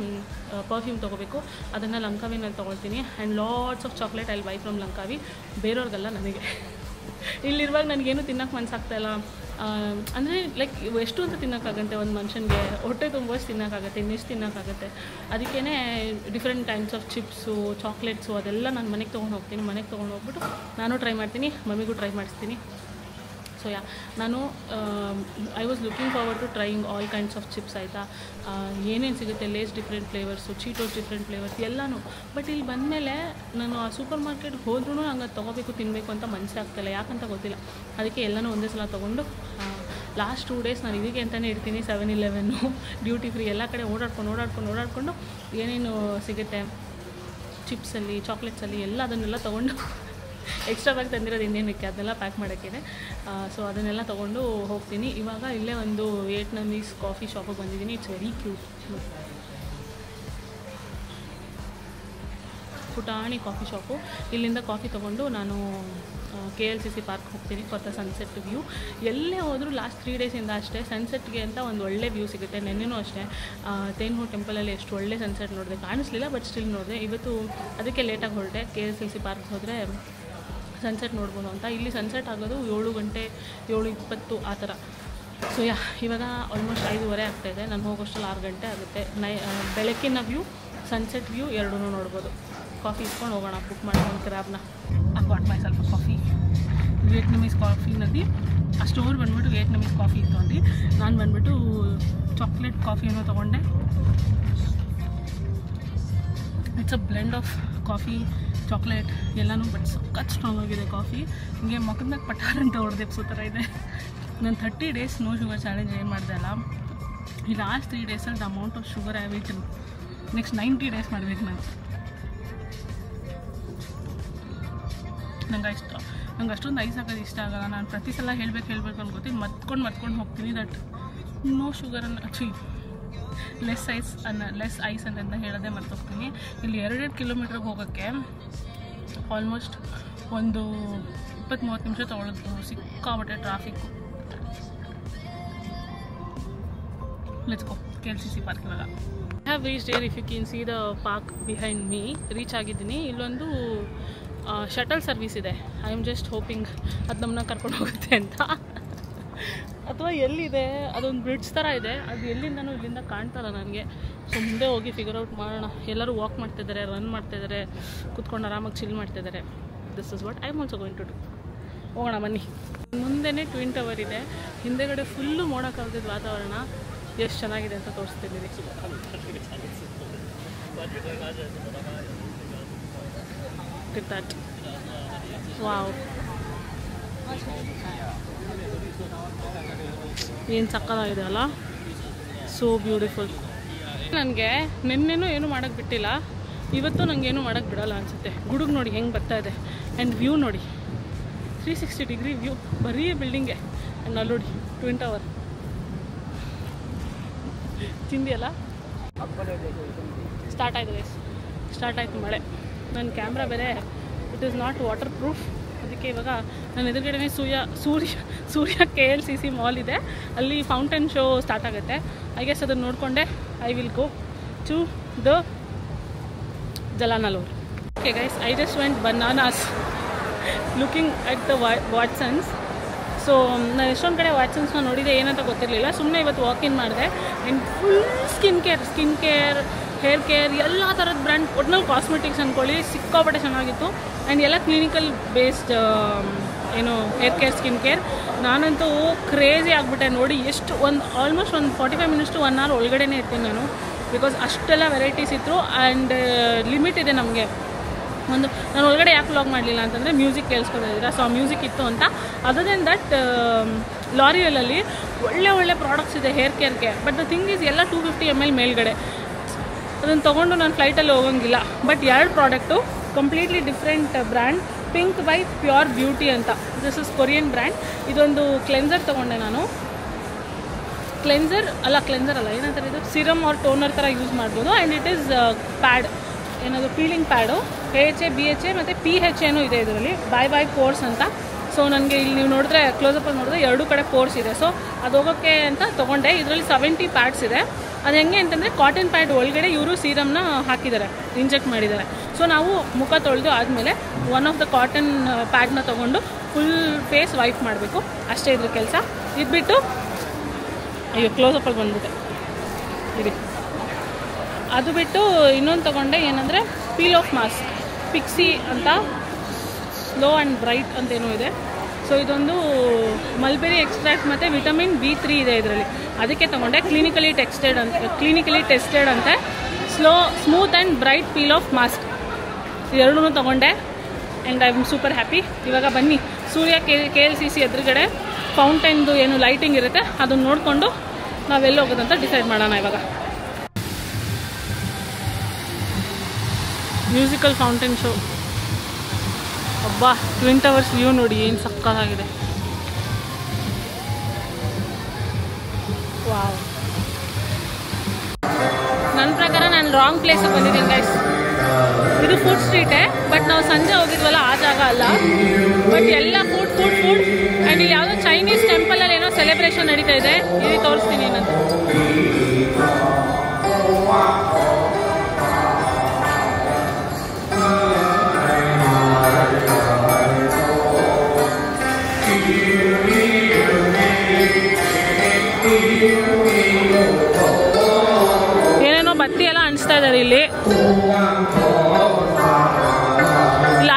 ಪರ್ಫ್ಯೂಮ್ ತೊಗೋಬೇಕು. ಅದನ್ನು ಲಂಕಾವಿನಲ್ಲಿ ತೊಗೊಳ್ತೀನಿ. And lots of chocolate I buy from Langkawi. ಬೇರೆಯವ್ರಿಗೆಲ್ಲ ನನಗೆ. ಇಲ್ಲಿರುವಾಗ ನನಗೇನು ತಿನ್ನೋಕ್ಕೆ ಮನಸ್ಸಾಗ್ತಾಯಿಲ್ಲ. ಅಂದರೆ ಲೈಕ್ ಎಷ್ಟು ಅಂತ ತಿನ್ನೋಕ್ಕಾಗತ್ತೆ ಒಂದು ಮನುಷ್ಯನಿಗೆ, ಹೊಟ್ಟೆ ತುಂಬಷ್ಟು ತಿನ್ನೋಕ್ಕಾಗತ್ತೆ, ಇನ್ನೆಷ್ಟು ತಿನ್ನೋಕ್ಕಾಗತ್ತೆ. ಅದಕ್ಕೇ different types of chips, chocolates ಅದೆಲ್ಲ ನಾನು ಮನೆಗೆ ತೊಗೊಂಡು ಹೋಗ್ತೀನಿ. ಮನೆಗೆ ತೊಗೊಂಡು ಹೋಗ್ಬಿಟ್ಟು ನಾನು ಟ್ರೈ ಮಾಡ್ತೀನಿ, ಮಮ್ಮಿಗೂ ಟ್ರೈ ಮಾಡಿಸ್ತೀನಿ. ಸೊ ನಾನು I was looking forward to trying all kinds of chips. ಆಯಿತಾ, ಏನೇನು ಸಿಗುತ್ತೆ, Lay's different flavours, Cheetos different flavours ಎಲ್ಲನೂ. ಬಟ್ ಇಲ್ಲಿ ಬಂದಮೇಲೆ ನಾನು ಆ ಸೂಪರ್ ಮಾರ್ಕೆಟ್ಗೆ ಹೋದ್ರೂ ನಂಗೆ ಅದು ತೊಗೋಬೇಕು, ತಿನ್ನಬೇಕು ಅಂತ ಮನಸ್ಸೇ ಆಗ್ತಾಯಿಲ್ಲ. ಯಾಕಂತ ಗೊತ್ತಿಲ್ಲ. ಅದಕ್ಕೆ ಎಲ್ಲನೂ ಒಂದೇ ಸಲ ತೊಗೊಂಡು ಲಾಸ್ಟ್ 2 ಡೇಸ್ ನಾನು ಇದಕ್ಕೆ ಅಂತಲೇ ಇರ್ತೀನಿ. 7-Eleven, ಡ್ಯೂಟಿ ಫ್ರೀ ಎಲ್ಲ ಕಡೆ ಓಡಾಡ್ಕೊಂಡು ಏನೇನು ಸಿಗುತ್ತೆ ಚಿಪ್ಸಲ್ಲಿ, ಚಾಕ್ಲೇಟ್ಸಲ್ಲಿ ಎಲ್ಲ ಅದನ್ನೆಲ್ಲ ತೊಗೊಂಡು ಎಕ್ಸ್ಟ್ರಾ ಬ್ಯಾಗ್ ತಂದಿರೋದು ಇನ್ನೇನಕ್ಕೆ ಅದನ್ನೆಲ್ಲ ಪ್ಯಾಕ್ ಮಾಡೋಕ್ಕಿದೆ. ಸೊ ಅದನ್ನೆಲ್ಲ ತೊಗೊಂಡು ಹೋಗ್ತೀನಿ. ಇವಾಗ ಇಲ್ಲೇ ಒಂದು ವಿಯೆಟ್ನಾಮೀಸ್ ಕಾಫಿ ಶಾಪಿಗೆ ಬಂದಿದ್ದೀನಿ. It's very cute. ಪುಟಾಣಿ ಕಾಫಿ ಶಾಪು. ಇಲ್ಲಿಂದ ಕಾಫಿ ತೊಗೊಂಡು ನಾನು KLCC ಪಾರ್ಕ್ ಹೋಗ್ತೀನಿ ಫಾರ್ ದ ಸನ್ಸೆಟ್ ವ್ಯೂ. ಎಲ್ಲೇ ಹೋದರೂ ಲಾಸ್ಟ್ 3 ಡೇಸಿಂದ ಅಷ್ಟೇ ಸನ್ಸೆಟ್ಗೆ ಅಂತ ಒಂದು ಒಳ್ಳೆ ವ್ಯೂ ಸಿಗುತ್ತೆ. ನೆನ್ನೆನೂ ಅಷ್ಟೇ ತೇನ್ಹೋ ಟೆಂಪಲಲ್ಲಿ ಎಷ್ಟು ಒಳ್ಳೆ ಸನ್ಸೆಟ್ ನೋಡಿದೆ. ಕಾಣಿಸ್ಲಿಲ್ಲ, ಬಟ್ ಸ್ಟಿಲ್ ನೋಡಿದೆ. ಇವತ್ತು ಅದಕ್ಕೆ ಲೇಟಾಗಿ ಹೊರಟೆ. KLCC ಪಾರ್ಕ್ ಹೋದರೆ ಸನ್ಸೆಟ್ ನೋಡ್ಬೋದು ಅಂತ. ಇಲ್ಲಿ ಸನ್ಸೆಟ್ ಆಗೋದು 7 ಗಂಟೆ 7:20 ಆ ಥರ. ಸೊ ಇವಾಗ ಆಲ್ಮೋಸ್ಟ್ 5:15 ಆಗ್ತಾಯಿದೆ. ನಾನು ಹೋಗೋಷ್ಟರಲ್ಲಿ 6 ಗಂಟೆ ಆಗುತ್ತೆ. ಬೆಳಕಿನ ವ್ಯೂ, ಸನ್ಸೆಟ್ ವ್ಯೂ ಎರಡೂ ನೋಡ್ಬೋದು. ಕಾಫಿ ಇಸ್ಕೊಂಡು ಹೋಗೋಣ, ಬುಕ್ ಮಾಡ್ಕೊಂಡು ಕ್ರ್ಯಾಬ್ನ. I got myself coffee. Vietnamese ಕಾಫಿನಲ್ಲಿ ಆ ಸ್ಟೋರ್ ಬಂದುಬಿಟ್ಟು ವಿಯೆಟ್ನಾಮೀಸ್ ಕಾಫಿ ತೊಗೊಂಡು, ನಾನು ಬಂದುಬಿಟ್ಟು ಚಾಕ್ಲೇಟ್ ಕಾಫಿಯನ್ನು ತೊಗೊಂಡೆ. It's a blend of coffee chocolate ಎಲ್ಲನೂ, ಬಟ್ ಸಖತ್ ಸ್ಟ್ರಾಂಗ್ ಆಗಿದೆ ಕಾಫಿ. ಹಿಂಗೆ ಮಕ್ಕದ ಮ್ಯಾಗ ಪಟಾರ್ ಅಂತ ಹೊಡೆದೆಪ್ಸೋ ಥರ ಇದೆ. ನಾನು 30 days ನೋ ಶುಗರ್ ಚಾಲೆಂಜ್ ಏನು ಮಾಡಿದೆ ಅಲ್ಲ, ಈ ಲಾಸ್ಟ್ 3 daysಲ್ಲಿ the amount of sugar I with next 90 days ಮಾಡಬೇಕು ನಾನು. ನಂಗೆ ಅಷ್ಟೊಂದು ಐಸ್ ಹಾಕೋದು ಇಷ್ಟ ಆಗಲ್ಲ. ನಾನು ಪ್ರತಿ ಸಲ ಹೇಳಬೇಕು ಅನ್ಕೋತೀನಿ, ಮತ್ಕೊಂಡು ಹೋಗ್ತೀನಿ that no sugar less ice ಅಂತ ಹೇಳೋದೇ ಮರ್ತೋಗ್ತೀನಿ. ಇಲ್ಲಿ 2 ಕಿಲೋಮೀಟ್ರಿಗೆ ಹೋಗೋಕ್ಕೆ ಆಲ್ಮೋಸ್ಟ್ ಒಂದು 20-30 ನಿಮಿಷ ತೊಗೊಳೋದು. ಸಿಕ್ಕಾಬಟ್ಟೆ ಟ್ರಾಫಿಕ್ಕು. Let's go KLCC park. ಇವಾಗ I have reached here. If you can see the park behind me. Reach ಆಗಿದ್ದೀನಿ. ಇಲ್ಲೊಂದು ಶಟಲ್ ಸರ್ವಿಸ್ ಇದೆ. ಐ ಆಮ್ ಜಸ್ಟ್ ಹೋಪಿಂಗ್ ಅದು ನಮ್ಮನ್ನ ಕರ್ಕೊಂಡು ಹೋಗುತ್ತೆ ಅಂತ. ಅಥವಾ ಎಲ್ಲಿದೆ, ಅದೊಂದು ಬ್ರಿಡ್ಜ್ ಥರ ಇದೆ, ಅದು ಎಲ್ಲಿಂದನೂ ಇಲ್ಲಿಂದ ಕಾಣ್ತಾರ ನನಗೆ. ಸೊ ಮುಂದೆ ಹೋಗಿ ಫಿಗರ್ ಔಟ್ ಮಾಡೋಣ. ಎಲ್ಲರೂ ವಾಕ್ ಮಾಡ್ತಿದ್ದಾರೆ, ರನ್ ಮಾಡ್ತಿದ್ದಾರೆ, ಕೂತ್ಕೊಂಡು ಆರಾಮಾಗಿ ಚಿಲ್ ಮಾಡ್ತಿದ್ದಾರೆ. This is what I am also going to do. ಹೋಗೋಣ ಬನ್ನಿ. ಮುಂದೆನೇ ಟ್ವಿನ್ ಟವರ್ ಇದೆ, ಹಿಂದೆಗಡೆ ಫುಲ್ಲು ಮೋಡ ಕವಿದಿದ್ದ ವಾತಾವರಣ. ಎಷ್ಟು ಚೆನ್ನಾಗಿದೆ ಅಂತ ತೋರಿಸ್ತಿದ್ದೀನಿ. ದಟ್ ವಾವ್, ಏನು ಸಕ್ಕತ್ತಾಗಿದೆ ಅಲ್ಲ, ಸೋ ಬ್ಯೂಟಿಫುಲ್. ನನಗೆ ನಿನ್ನೆನೂ ಏನೂ ಮಾಡೋಕ್ಕೆ ಬಿಟ್ಟಿಲ್ಲ, ಇವತ್ತು ನನಗೇನು ಮಾಡೋಕ್ಕೆ ಬಿಡಲ್ಲ ಅನಿಸುತ್ತೆ. ಗುಡುಗು ನೋಡಿ ಹೆಂಗೆ ಬರ್ತಾ ಇದೆ, ಆ್ಯಂಡ್ ವ್ಯೂ ನೋಡಿ 360 ಡಿಗ್ರಿ ವ್ಯೂ, ಬರೀ ಬಿಲ್ಡಿಂಗೆ. ಆ್ಯಂಡ್ ಅಲ್ಲಿ ನೋಡಿ ಟ್ವಿನ್ ಟವರ್. ತಿಂದಿಯಲ್ಲ, ಸ್ಟಾರ್ಟ್ ಆಯಿತು ಮಳೆ. ನನ್ನ ಕ್ಯಾಮ್ರಾ ಬೇರೆ it is not waterproof, ಅದಕ್ಕೆ ಇವಾಗ ನನ್ನ ಎದುರುಗಡೆನೇ ಸೂರ್ಯ KLCC ಮಾಲ್ ಇದೆ, ಅಲ್ಲಿ ಫೌಂಟೇನ್ ಶೋ ಸ್ಟಾರ್ಟ್ ಆಗುತ್ತೆ. ಐ ಗೆಸ್ ಅದನ್ನು ನೋಡಿಕೊಂಡೆ I will go to the Jalan Alor. Okay guys, I just went bananas looking at the Watsons. So ನಾನು ಎಷ್ಟೊಂದು ಕಡೆ ವಾಟ್ಸನ್ಸ್ನ ನೋಡಿದೆ, ಏನಂತ ಗೊತ್ತಿರಲಿಲ್ಲ. ಸುಮ್ಮನೆ ಇವತ್ತು ವಾಕಿನ್ ಮಾಡಿದೆ. And full skin care, hair care, ಎಲ್ಲ ಥರದ ಬ್ರ್ಯಾಂಡ್, ಒಟ್ನಲ್ಲಿ ಕಾಸ್ಮೆಟಿಕ್ಸ್ ಅಂದ್ಕೊಳ್ಳಿ, ಸಿಕ್ಕಾಪಟ್ಟೆ ಚೆನ್ನಾಗಿತ್ತು. ಆ್ಯಂಡ್ ಎಲ್ಲ ಕ್ಲಿನಿಕಲ್ ಬೇಸ್ಡ್ ಏನು ಹೇರ್ ಕೇರ್, ಸ್ಕಿನ್ ಕೇರ್. ನಾನಂತೂ ಕ್ರೇಜಿ ಆಗಿಬಿಟ್ಟೆ ನೋಡಿ. ಎಷ್ಟು ಆಲ್ಮೋಸ್ಟ್ ಒಂದು 45 minutes to 1 hour ಒಳಗಡೆ ಇರ್ತೀನಿ ನಾನು, ಬಿಕಾಸ್ ಅಷ್ಟೆಲ್ಲ ವೆರೈಟೀಸ್ ಇತ್ತು. ಆ್ಯಂಡ್ ಲಿಮಿಟ್ ಇದೆ ನಮಗೆ. ನಾನು ಒಳಗಡೆ ಯಾಕೆ ವ್ಲಾಗ್ ಮಾಡಲಿಲ್ಲ ಅಂತಂದರೆ ಮ್ಯೂಸಿಕ್ ಕೇಳಿಸ್ಕೊಂಡಿದ್ದೀರಾ, ಸೊ ಮ್ಯೂಸಿಕ್ ಇತ್ತು ಅಂತ. ಅದರ್ ದೆನ್ ದಟ್ ಲಾರಿಯಲಲ್ಲಿ ಒಳ್ಳೆ ಪ್ರಾಡಕ್ಟ್ಸ್ ಇದೆ ಹೇರ್ ಕೇರ್ಗೆ. ಬಟ್ ದ ಥಿಂಗ್ ಈಸ್ ಎಲ್ಲ 250 ml ಮೇಲ್ಗಡೆ. ಅದನ್ನು ತೊಗೊಂಡು ನಾನು ಫ್ಲೈಟಲ್ಲಿ ಹೋಗೋಂಗಿಲ್ಲ. But 2 product completely different brand, pink by pure beauty ಅಂತ. This is Korean brand. ಇದೊಂದು ಕ್ಲೆನ್ಸರ್ ತೊಗೊಂಡೆ ನಾನು. ಕ್ಲೆನ್ಸರ್ ಅಲ್ಲ, ಏನಂತಾರೆ ಇದು, ಸಿರಮ್ ಆರ್ ಟೋನರ್ ಥರ ಯೂಸ್ ಮಾಡ್ಬೋದು. ಆ್ಯಂಡ್ ಇಟ್ ಈಸ್ ಪ್ಯಾಡ್, ಏನದು ಪೀಲಿಂಗ್ ಪ್ಯಾಡು, AHA BHA ಮತ್ತು PHA ಇದೆ ಇದರಲ್ಲಿ, ಬೈ ಪೋರ್ಸ್ ಅಂತ. ಸೊ ನನಗೆ ಇಲ್ಲಿ ನೀವು ನೋಡಿದ್ರೆ ಕ್ಲೋಸಪ್ಪಲ್ಲಿ ನೋಡಿದ್ರೆ 2 ಕಡೆ ಪೋರ್ಸ್ ಇದೆ. ಸೊ ಅದು ಹೋಗೋಕ್ಕೆ ಅಂತ ತೊಗೊಂಡೆ. ಇದರಲ್ಲಿ 70 ಪ್ಯಾಡ್ಸ್ ಇದೆ. ಅದು ಹೆಂಗೆ ಅಂತಂದರೆ ಕಾಟನ್ ಪ್ಯಾಡ್ ಒಳಗಡೆ ಇವರು ಸೀರಮ್ನ ಹಾಕಿದ್ದಾರೆ, ಇಂಜೆಕ್ಟ್ ಮಾಡಿದ್ದಾರೆ. ಸೊ ನಾವು ಮುಖ ತೊಳೆದು ಆದಮೇಲೆ ಒನ್ ಆಫ್ ದ ಕಾಟನ್ ಪ್ಯಾಡ್ನ ತೊಗೊಂಡು ಫುಲ್ ಫೇಸ್ ವೈಪ್ ಮಾಡಬೇಕು, ಅಷ್ಟೇ ಇದ್ರ ಕೆಲಸ. ಇದು ಬಿಟ್ಟು ಅಯ್ಯೋ ಕ್ಲೋಸಪ್ಪಲ್ಲಿ ಬಂದ್ಬಿಟ್ಟೆ ಇದು. ಅದು ಬಿಟ್ಟು ಇನ್ನೊಂದು ತೊಗೊಂಡೆ, ಏನಂದರೆ ಪೀಲ್ ಆಫ್ ಮಾಸ್ಕ್, ಪಿಕ್ಸಿ ಅಂತ, ಸ್ಲೋ ಆ್ಯಂಡ್ ಬ್ರೈಟ್ ಅಂತೇನೋ ಇದೆ. ಸೊ ಇದೊಂದು ಮಲ್ಬೆರಿ ಎಕ್ಸ್ಟ್ರಾಕ್ಟ್ ಮತ್ತು ವಿಟಮಿನ್ B3 ಇದೆ ಇದರಲ್ಲಿ, ಅದಕ್ಕೆ ತೊಗೊಂಡೆ. ಕ್ಲಿನಿಕಲಿ ಟೆಸ್ಟೆಡ್ ಅಂತೆ smooth and bright peel of mask. ಎರಡೂ ತೊಗೊಂಡೆ. And I am super happy. ಇವಾಗ ಬನ್ನಿ, ಸೂರ್ಯ KLCC ಎದುರುಗಡೆ ಫೌಂಟೈನ್ದು ಏನು ಲೈಟಿಂಗ್ ಇರುತ್ತೆ ಅದನ್ನು ನೋಡಿಕೊಂಡು ನಾವೆಲ್ಲಿ ಹೋಗೋದಂತ ಡಿಸೈಡ್ ಮಾಡೋಣ. ಇವಾಗ ಮ್ಯೂಸಿಕಲ್ ಫೌಂಟೇನ್ ಶೋ. ಅಬ್ಬಾ, ಟ್ವಿನ್ ಟವರ್ಸ್ ವ್ಯೂ ನೋಡಿ ಏನು ಸಕ್ಕತ್ತಾಗಿದೆ. ವಾವ್. ನನ್ನ ಪ್ರಕಾರ ನಾನು ರಾಂಗ್ ಪ್ಲೇಸಿಗೆ ಬಂದಿದ್ದೀನಿ ಗೈಸ್. ಇದು ಫುಡ್ ಸ್ಟ್ರೀಟೇ, ಬಟ್ ನಾವು ಸಂಜೆ ಹೋಗಿದ್ವಲ್ಲ ಆ ಜಾಗ ಅಲ್ಲ. ಬಟ್ ಎಲ್ಲ ಫುಡ್ ಆ್ಯಂಡ್ ಇಲ್ಲಿ ಯಾವುದೋ ಚೈನೀಸ್ ಟೆಂಪಲಲ್ಲಿ ಏನೋ ಸೆಲೆಬ್ರೇಷನ್ ನಡೀತಾ ಇದೆ. ಇಲ್ಲಿ ತೋರಿಸ್ತೀನಿ ಏನಂತ. ಏನೇನೋ ಬತ್ತಿ ಎಲ್ಲ ಅನಿಸ್ತಾ ಇದ್ದಾರೆ ಇಲ್ಲಿ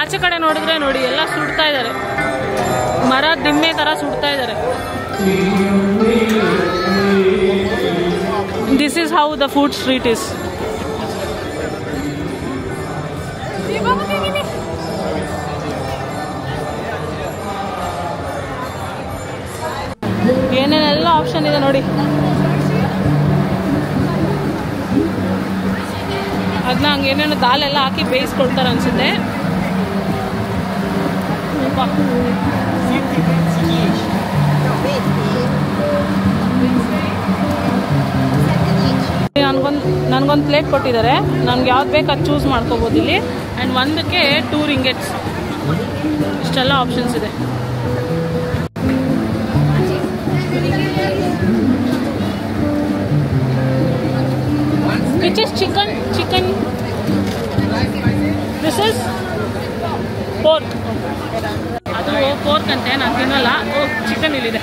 ಆಚೆ ಕಡೆ ನೋಡಿದ್ರೆ ನೋಡಿ ಎಲ್ಲ ಸುಡ್ತಾ ಇದ್ದಾರೆ, ಮರ ದಿಮ್ಮೆ ತರ ಸುಡ್ತಾ ಇದ್ದಾರೆ. This is how the food street is. Option ಇದೆ ನೋಡಿ. ಅದನ್ನ ಹಂಗೇನೇನು ದಾಲೆಲ್ಲ ಹಾಕಿ ಬೇಯಿಸ್ಕೊಳ್ತಾರೆ ಅನಿಸುತ್ತೆ. ನನಗೊಂದು ಪ್ಲೇಟ್ ಕೊಟ್ಟಿದ್ದಾರೆ. ನನಗೆ ಯಾವ್ದು ಬೇಕು ಅದು ಚೂಸ್ ಮಾಡ್ಕೋಬೋದು ಇಲ್ಲಿ. ಆ್ಯಂಡ್ ಒಂದಕ್ಕೆ 2 ರಿಂಗೆಟ್ಸ್. ಇಷ್ಟೆಲ್ಲ ಆಪ್ಷನ್ಸ್ ಇದೆ. Which is chicken. This is pork. ಅದು ಪೋರ್ಕ್ ಅಂತೆ, ನಾನು ತಿನ್ನಲ್ಲ. ಚಿಕನ್ ಇಲ್ಲಿದೆ.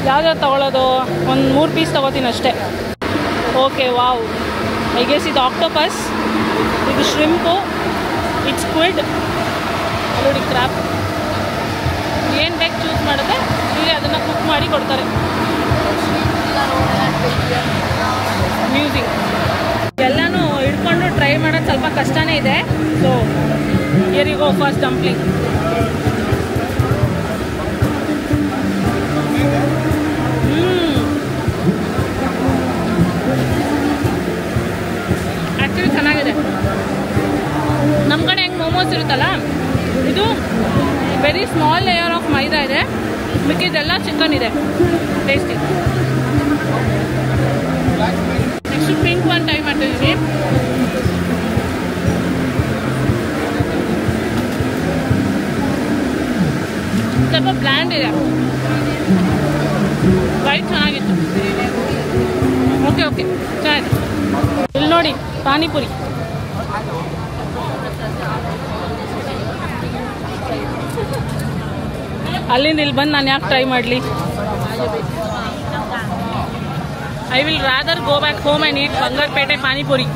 ಯಾವ್ದಾದ್ರು ತಗೊಳ್ಳೋದು? ಒಂದು 3 ಪೀಸ್ ತೊಗೋತೀನಿ ಅಷ್ಟೇ. Okay, wow. ಐ ಗೆಸ್ ಇದು ಆಕ್ಟೋಪಸ್, ಇದು ಶ್ರಿಂಪು, ಇದು ಸ್ಕ್ವಿಡ್, ನೋಡಿ ಕ್ರಾಪ್. ಏನು ಬೇಕು ಚೂಸ್ ಮಾಡಿದ್ರೆ ಇಲ್ಲಿ ಅದನ್ನು ಕುಕ್ ಮಾಡಿ ಕೊಡ್ತಾರೆ. ಮ್ಯೂಸಿಕ್ ಎಲ್ಲನೂ ಹಿಡ್ಕೊಂಡು ಟ್ರೈ ಮಾಡೋದು ಸ್ವಲ್ಪ ಕಷ್ಟನೇ ಇದೆ. So here you go. First dumpling. Actually ಚೆನ್ನಾಗಿದೆ. ನಮ್ಮ ಕಡೆ ಹೆಂಗೆ ಮೋಮೋಸ್ ಇರುತ್ತಲ್ಲ, ಇದು very small layer of maida ಇದೆ, ಮಿಕ್ಕಿದೆಲ್ಲ ಚಿಕನ್ ಇದೆ. Tasty. Next pink one try ಮಾಡ್ತಿದ್ದೀವಿ. ಸ್ವಲ್ಪ ಬ್ಲ್ಯಾಂಡ್ ಇದೆ. ವೈಟ್ ಚೆನ್ನಾಗಿತ್ತು. ಓಕೆ ಚೆನ್ನಾಗಿದೆ. ಇಲ್ಲಿ ನೋಡಿ ಪಾನಿಪುರಿ. ಅಲ್ಲಿಂದ ಇಲ್ಲಿ ಬಂದು ನಾನು ಯಾಕೆ ಟ್ರೈ ಮಾಡಲಿ? I will rather go back home and eat Bangarapete panipuri.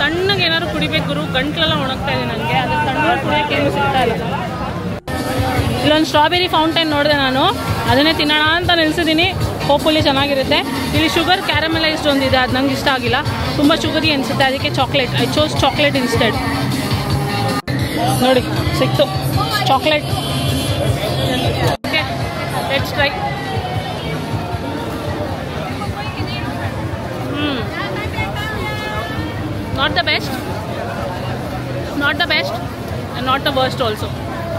ತಣ್ಣಗೆ ಏನಾದ್ರು ಕುಡಿಬೇಕು ಗುರು, ಗಂಟ್ಲೆಲ್ಲ ಒಣಗ್ತಾ ಇದೆ ನನಗೆ. ಅದು ತಣ್ಣಗೆ ಕುಡಿಯೋಕೆ ಏನು ಸಿಗ್ತಾ ಇಲ್ಲ. ಇಲ್ಲೊಂದು ಸ್ಟ್ರಾಬೆರಿ ಫೌಂಟೈನ್ ನೋಡಿದೆ ನಾನು, ಅದನ್ನೇ ತಿನ್ನೋಣ ಅಂತ ನೆನೆಸಿದ್ದೀನಿ. ಹೋಪ್ಫುಲಿ ಚೆನ್ನಾಗಿರುತ್ತೆ. ಇಲ್ಲಿ ಶುಗರ್ ಕ್ಯಾರಮಲೈಸ್ಡ್ ಒಂದಿದೆ, ಅದು ನಂಗೆ ಇಷ್ಟ ಆಗಿಲ್ಲ, ತುಂಬ ಶುಗರಿ ಅನಿಸುತ್ತೆ. ಅದಕ್ಕೆ chocolate, I chose chocolate instead. ನೋಡಿ ಸಿಕ್ತು chocolate. Okay, let's try. Not the best and not the worst also.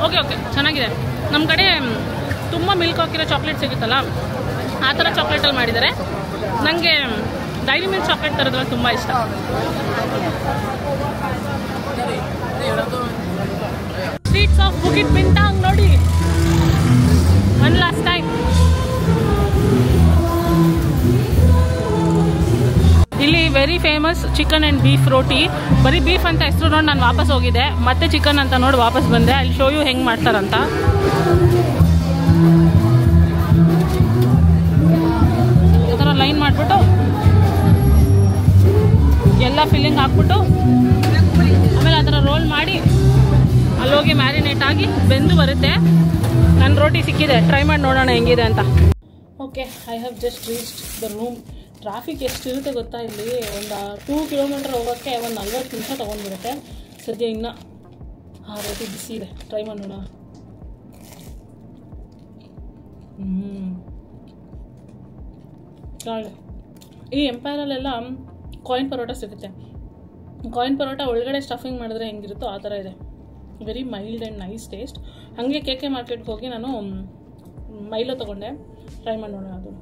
Okay ಚೆನ್ನಾಗಿದೆ. ನಮ್ಮ ಕಡೆ ತುಂಬ ಮಿಲ್ಕ್ ಹಾಕಿರೋ ಚಾಕ್ಲೇಟ್ ಸಿಗುತ್ತಲ್ಲ, ಆ ಥರ ಚಾಕ್ಲೇಟಲ್ಲಿ ಮಾಡಿದ್ದಾರೆ. ನನಗೆ ಡೈರಿ ಮಿಲ್ಕ್ ಚಾಕ್ಲೇಟ್ ಥರದ್ರಲ್ಲಿ ತುಂಬ ಇಷ್ಟ. ಸ್ಟ್ರೀಟ್ಸ್ ಆಫ್ ಬುಕಿಟ್ ಪಿಂಟಾಂಗ್ ನೋಡಿ ಒನ್ ಲಾಸ್ಟ್ ಟೈಮ್. ಇಲ್ಲಿ very famous chicken and beef roti. ಬರೀ ಬೀಫ್ ಅಂತ ಹೆಸರು ನೋಡಿ ನಾನು ವಾಪಸ್ ಹೋಗಿದ್ದೆ, ಮತ್ತೆ ಚಿಕನ್ ಅಂತ ನೋಡಿ ವಾಪಸ್ ಬಂದೆ. ಅಲ್ಲಿ ಶೋ ಯು ಹೆಂಗೆ ಮಾಡ್ತಾರಂತ. ಈ ಥರ ಲೈನ್ ಮಾಡಿಬಿಟ್ಟು ಎಲ್ಲ ಫಿಲ್ಲಿಂಗ್ ಹಾಕ್ಬಿಟ್ಟು ಆಮೇಲೆ ಆ ಥರ ರೋಲ್ ಮಾಡಿ ಅಲ್ಲೋಗಿ ಮ್ಯಾರಿನೇಟ್ ಆಗಿ ಬೆಂದು ಬರುತ್ತೆ. ನನ್ನ ರೋಟಿ ಸಿಕ್ಕಿದೆ, ಟ್ರೈ ಮಾಡಿ ನೋಡೋಣ ಹೆಂಗಿದೆ ಅಂತ. Okay, I have just reached the room. Traffic ಎಷ್ಟಿರುತ್ತೆ ಗೊತ್ತಾ ಇಲ್ಲಿ? ಒಂದು 2 ಕಿಲೋಮೀಟರ್ ಹೋಗೋಕ್ಕೆ ಒಂದು 40 ನಿಮಿಷ ತೊಗೊಂಡ್ಬಿಡುತ್ತೆ. ಸದ್ಯ ಇನ್ನು ರೋಟಿ ಬಿಸಿ ಇದೆ, ಟ್ರೈ ಮಾಡಿ ನೋಡೋಣ. ಈ ಎಂಪೈರಲ್ಲೆಲ್ಲ ಕಾಯಿನ್ ಪರೋಟ ಸಿಗುತ್ತೆ. ಕಾಯಿನ್ ಪರೋಟ ಒಳಗಡೆ ಸ್ಟಫಿಂಗ್ ಮಾಡಿದ್ರೆ ಹೆಂಗಿರುತ್ತೋ ಆ ಥರ ಇದೆ. Very mild and nice taste. ಹಾಗೆ KK ಮಾರ್ಕೆಟ್ಗೆ ಹೋಗಿ ನಾನು ಮೈಲೋ ತೊಗೊಂಡೆ, ಟ್ರೈ ಮಾಡಿ ನೋಡೋಣ. ಅದು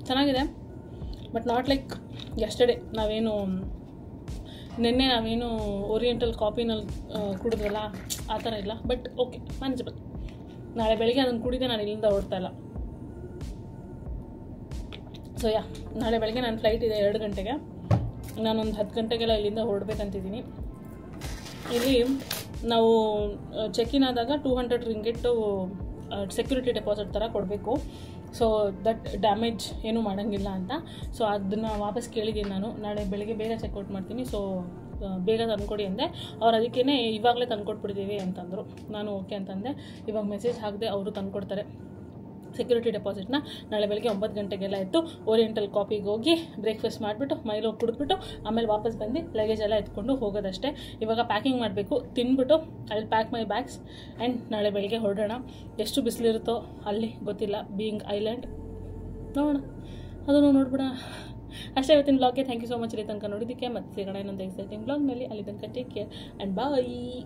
ಚೆನ್ನಾಗಿದೆ, ಬಟ್ ನಾಟ್ ಲೈಕ್ ಯಸ್ಟರ್ಡೇ. ನಿನ್ನೆ ನಾವೇನು ಓರಿಯೆಂಟಲ್ ಕಾಫಿನಲ್ಲಿ ಕುಡಿದ್ವಲ್ಲ ಆ ಥರ ಇಲ್ಲ, ಬಟ್ ಓಕೆ ಮ್ಯಾನೇಜಬಲ್. ನಾಳೆ ಬೆಳಿಗ್ಗೆ ಅದನ್ನು ಕುಡಿದೆ ನಾನು ಇಲ್ಲಿಂದ ಹೊರಡ್ತಾ ಇಲ್ಲ. ಸೊ ನಾಳೆ ಬೆಳಗ್ಗೆ ನನ್ನ ಫ್ಲೈಟ್ ಇದೆ 2 ಗಂಟೆಗೆ. ನಾನೊಂದು 10 ಗಂಟೆಗೆಲ್ಲ ಇಲ್ಲಿಂದ ಹೊರಡ್ಬೇಕಂತಿದ್ದೀನಿ. ಇಲ್ಲಿ ನಾವು ಚೆಕ್-ಇನ್ ಆದಾಗ 200 ರಿಂಗಿಟ್ಟು ಸೆಕ್ಯೂರಿಟಿ ಡೆಪಾಸಿಟ್ ಥರ ಕೊಡಬೇಕು. ಸೊ ದಟ್ ಡ್ಯಾಮೇಜ್ ಏನೂ ಮಾಡೋಂಗಿಲ್ಲ ಅಂತ. ಸೊ ಅದನ್ನು ವಾಪಸ್ ಕೇಳಿದ್ದೀನಿ ನಾನು. ನಾಳೆ ಬೆಳಗ್ಗೆ ಬೇಗ ಚೆಕ್ಔಟ್ ಮಾಡ್ತೀನಿ, ಸೊ ಬೇಗ ತಂದುಕೊಡಿ ಅಂದೆ. ಅವ್ರು ಅದಕ್ಕೇ ಇವಾಗಲೇ ತಂದುಕೊಟ್ಬಿಡ್ತೀವಿ ಅಂತಂದರು. ನಾನು ಓಕೆ ಅಂತಂದೆ. ಇವಾಗ ಮೆಸೇಜ್ ಹಾಕಿದೆ, ಅವರು ತಂದುಕೊಡ್ತಾರೆ. ಸೆಕ್ಯೂರಿಟಿ ಡೆಪಾಸಿಟ್ನ ನಾಳೆ ಬೆಳಗ್ಗೆ 9 ಗಂಟೆಗೆಲ್ಲ ಇತ್ತು ಓರಿಯೆಂಟಲ್ ಕಾಫಿಗೆ ಹೋಗಿ ಬ್ರೇಕ್ಫಾಸ್ಟ್ ಮಾಡಿಬಿಟ್ಟು ಮೈಲೋ ಕುಡಿದ್ಬಿಟ್ಟು ಆಮೇಲೆ ವಾಪಸ್ ಬಂದು ಲಗೇಜ್ ಎಲ್ಲ ಎತ್ಕೊಂಡು ಹೋಗೋದಷ್ಟೇ. ಇವಾಗ ಪ್ಯಾಕಿಂಗ್ ಮಾಡಬೇಕು, ತಿಂದ್ಬಿಟ್ಟು I will pack my bags and ನಾಳೆ ಬೆಳಗ್ಗೆ ಹೊರಡೋಣ. ಎಷ್ಟು ಬಿಸಿಲಿರುತ್ತೋ ಅಲ್ಲಿ ಗೊತ್ತಿಲ್ಲ, ಬೀಯಿಂಗ್ ಐಲ್ಯಾಂಡ್ ನೋಡೋಣ, ಅದನ್ನು ನೋಡ್ಬಿಡೋಣ ಅಷ್ಟೇ. ಇವತ್ತಿನ ಬ್ಲಾಗ್ಗೆ ಥ್ಯಾಂಕ್ ಯು ಸೊ ಮಚ್ ಇಲ್ಲಿ ತನಕ ನೋಡಿದ್ದಕ್ಕೆ. ಮತ್ತೆ ಸಿಗೋಣ ಇನ್ನೊಂದು ಎಕ್ಸೈಟಿಂಗ್ ಬ್ಲಾಗ್ನಲ್ಲಿ. ಅಲ್ಲಿ ತನಕ ಟೇಕ್ ಕೇರ್ ಆ್ಯಂಡ್ ಬಾಯ್.